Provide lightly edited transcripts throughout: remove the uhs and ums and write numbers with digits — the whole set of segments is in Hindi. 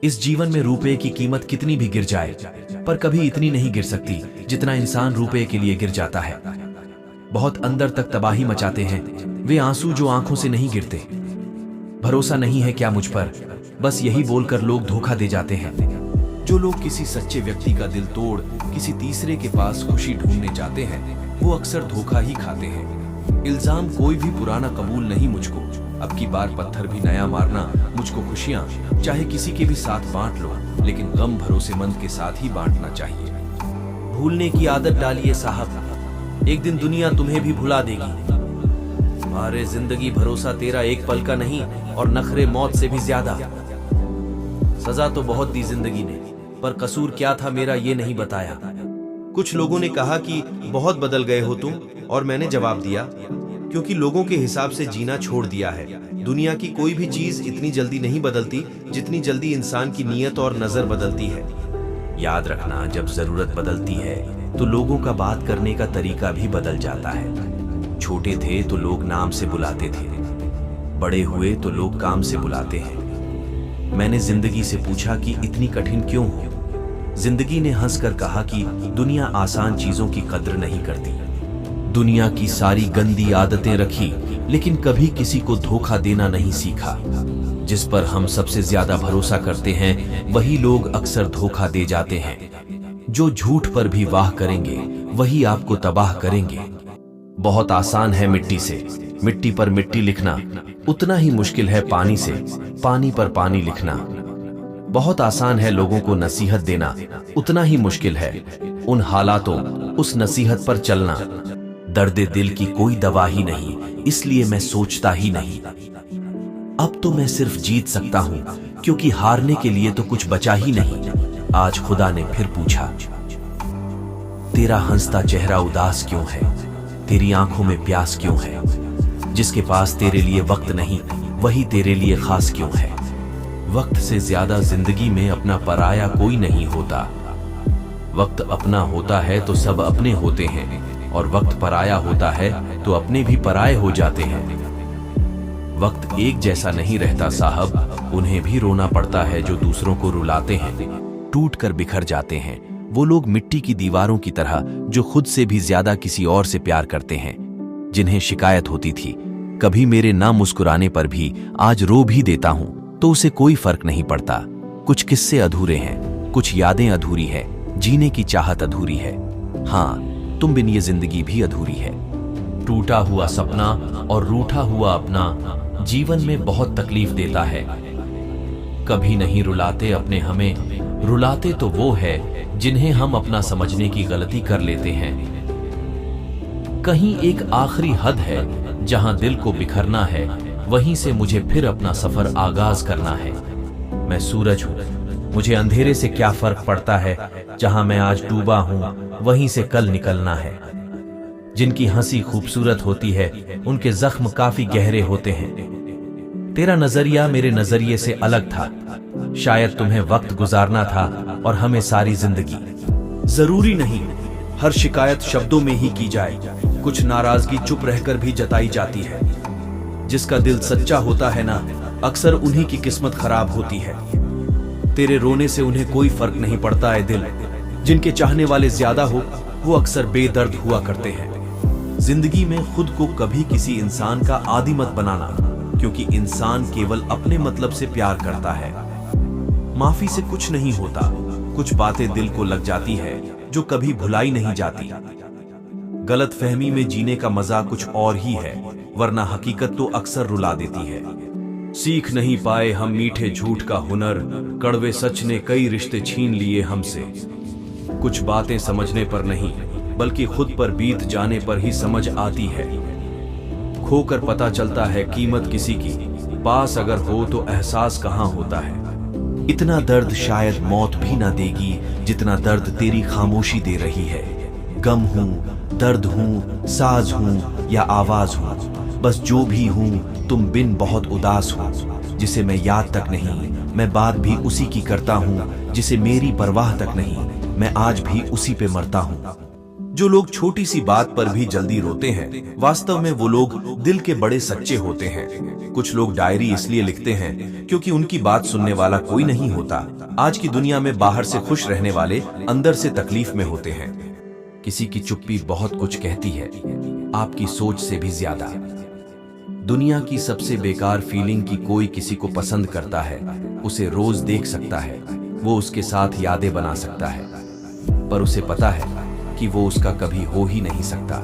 इस जीवन में रुपए की कीमत कितनी भी गिर जाए, पर कभी इतनी नहीं गिर सकती जितना इंसान रुपए के लिए गिर जाता है। बहुत अंदर तक तबाही मचाते हैं वे आंसू जो आंखों से नहीं गिरते। भरोसा नहीं है क्या मुझ पर, बस यही बोलकर लोग धोखा दे जाते हैं। जो लोग किसी सच्चे व्यक्ति का दिल तोड़ किसी तीसरे के पास खुशी ढूंढने जाते हैं, वो अक्सर धोखा ही खाते हैं। इल्जाम कोई भी पुराना कबूल नहीं मुझको, अब की बार पत्थर भी नया मारना मुझको खुशियां, चाहे किसी के भी साथ बांट लो, लेकिन गम भरोसेमंद के साथ ही बांटना चाहिए। भूलने की आदत डालिए साहब, एक दिन दुनिया तुम्हें भी भुला देगी। अरे जिंदगी भरोसा तेरा एक पल का नहीं, और नखरे मौत से भी ज्यादा। सजा तो बहुत दी जिंदगी ने, पर कसूर क्या था मेरा ये नहीं बताया। कुछ लोगों ने कहा कि बहुत बदल गए हो तुम, और मैंने जवाब दिया क्योंकि लोगों के हिसाब से जीना छोड़ दिया है। दुनिया की कोई भी चीज इतनी जल्दी नहीं बदलती जितनी जल्दी इंसान की नीयत और नजर बदलती है। याद रखना, जब जरूरत बदलती है तो लोगों का बात करने का तरीका भी बदल जाता है। छोटे थे तो लोग नाम से बुलाते थे, बड़े हुए तो लोग काम से बुलाते हैं। मैंने जिंदगी से पूछा कि इतनी कठिन क्यों हो। जिंदगी ने हंसकर कहा कि दुनिया आसान चीजों की कद्र नहीं करती। दुनिया की सारी गंदी आदतें रखी, लेकिन कभी किसी को धोखा देना नहीं सीखा। जिस पर हम सबसे ज्यादा भरोसा करते हैं वही लोग अक्सर धोखा दे जाते हैं। जो झूठ पर भी वाह करेंगे वही आपको तबाह करेंगे। बहुत आसान है मिट्टी से मिट्टी पर मिट्टी लिखना, उतना ही मुश्किल है पानी से पानी पर पानी लिखना। बहुत आसान है लोगों को नसीहत देना, उतना ही मुश्किल है उन हालातों उस नसीहत पर चलना। दर्द दिल की कोई दवा ही नहीं, इसलिए मैं सोचता ही नहीं। अब तो मैं सिर्फ जीत सकता हूं, क्योंकि हारने के लिए तो कुछ बचा ही नहीं। आज खुदा ने फिर पूछा, तेरा हंसता चेहरा उदास क्यों है, तेरी आंखों में प्यास क्यों है। जिसके पास तेरे लिए वक्त नहीं वही तेरे लिए खास क्यों है। वक्त से ज्यादा जिंदगी में अपना पराया कोई नहीं होता। वक्त अपना होता है तो सब अपने होते हैं, और वक्त पराया होता है तो अपने भी पराये हो जाते हैं। वक्त एक जैसा नहीं रहता साहब, उन्हें भी रोना पड़ता है जो दूसरों को रुलाते हैं। टूट कर बिखर जाते हैं वो लोग मिट्टी की दीवारों की तरह, जो खुद से भी ज्यादा किसी और से प्यार करते हैं। जिन्हें शिकायत होती थी कभी मेरे ना मुस्कुराने पर भी, आज रो भी देता हूं तो उसे कोई फर्क नहीं पड़ता। कुछ किस्से अधूरे हैं, कुछ यादें अधूरी है, जीने की चाहत अधूरी है। हाँ, तुम बिन ये जिंदगी भी अधूरी है। टूटा हुआ सपना और रूठा हुआ अपना जीवन में बहुत तकलीफ देता है। कभी नहीं रुलाते अपने हमें, रुलाते तो वो है जिन्हें हम अपना समझने की गलती कर लेते हैं। कहीं एक आखिरी हद है जहां दिल को बिखरना है, वहीं से मुझे फिर अपना सफर आगाज करना है। मैं सूरज हूं, मुझे अंधेरे से क्या फर्क पड़ता है। जहां मैं आज डूबा हूं वहीं से कल निकलना है। जिनकी हंसी खूबसूरत होती है उनके जख्म काफी गहरे होते हैं। तेरा नजरिया मेरे नजरिए से अलग था, शायद तुम्हें वक्त गुजारना था और हमें सारी जिंदगी। जरूरी नहीं हर शिकायत शब्दों में ही की जाए, कुछ नाराजगी चुप रहकर भी जताई जाती है। जिसका दिल सच्चा होता है ना, अक्सर उन्हीं की किस्मत खराब होती है। तेरे रोने से उन्हें कोई फर्क नहीं पड़ता है दिल। जिनके चाहने वाले ज्यादा हो वो अक्सर बेदर्द हुआ करते हैं। जिंदगी में खुद को कभी किसी इंसान का आदी मत बनाना, क्योंकि इंसान केवल अपने मतलब से प्यार करता है। माफी से कुछ नहीं होता, कुछ बातें दिल को लग जाती है जो कभी भुलाई नहीं जाती। गलत फहमी में जीने का मजा कुछ और ही है, वरना हकीकत तो अक्सर रुला देती है। सीख नहीं पाए हम मीठे झूठ का हुनर, कड़वे सच ने कई रिश्ते छीन लिए हमसे। कुछ बातें समझने पर नहीं बल्कि खुद पर बीत जाने पर ही समझ आती है। खोकर पता चलता है कीमत किसी की, पास अगर हो तो एहसास कहां होता है। इतना दर्द शायद मौत भी ना देगी जितना दर्द तेरी खामोशी दे रही है। गम हूं, दर्द हूं, साज हूं या आवाज हूं, बस जो भी हूं तुम बिन बहुत उदास हो। जिसे मैं याद तक नहीं, मैं बात भी उसी की करता हूं। जिसे मेरी परवाह तक नहीं, मैं आज भी उसी पे मरता हूं। जो लोग छोटी सी बात पर भी जल्दी रोते हैं, वास्तव में वो लोग दिल के बड़े सच्चे होते हैं। कुछ लोग डायरी इसलिए लिखते हैं क्योंकि उनकी बात सुनने वाला कोई नहीं होता। आज की दुनिया में बाहर से खुश रहने वाले अंदर से तकलीफ में होते हैं। किसी की चुप्पी बहुत कुछ कहती है, आपकी सोच से भी ज्यादा। दुनिया की सबसे बेकार फीलिंग कि कोई किसी को पसंद करता है, उसे रोज देख सकता है, वो उसके साथ यादें बना सकता है, पर उसे पता है कि वो उसका कभी हो ही नहीं सकता।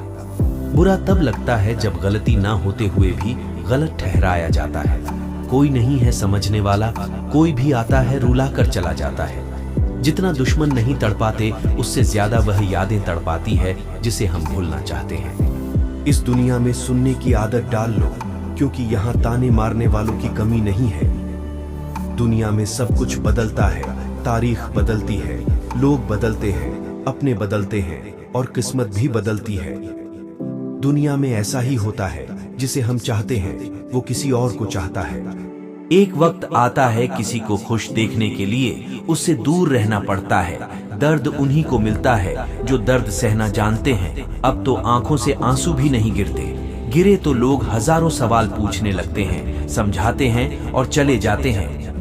बुरा तब लगता है जब गलती ना होते हुए भी गलत ठहराया जाता है। कोई नहीं है समझने वाला, कोई भी आता है रुला कर चला जाता है। जितना दुश्मन नहीं तड़पाते, उससे ज्यादा वह यादें तड़पाती है जिसे हम भूलना चाहते हैं। इस दुनिया में सुनने की आदत डाल लो, क्योंकि यहाँ ताने मारने वालों की कमी नहीं है। दुनिया में सब कुछ बदलता है, तारीख बदलती है, लोग बदलते हैं, अपने बदलते हैं और किस्मत भी बदलती है। दुनिया में ऐसा ही होता है, जिसे हम चाहते हैं वो किसी और को चाहता है। एक वक्त आता है किसी को खुश देखने के लिए उससे दूर रहना पड़ता है। दर्द उन्हीं को मिलता है जो दर्द सहना जानते हैं। अब तो आंखों से आंसू भी नहीं गिरते, गिरे तो लोग हजारों सवाल पूछने लगते हैं, समझाते हैं और चले जाते हैं।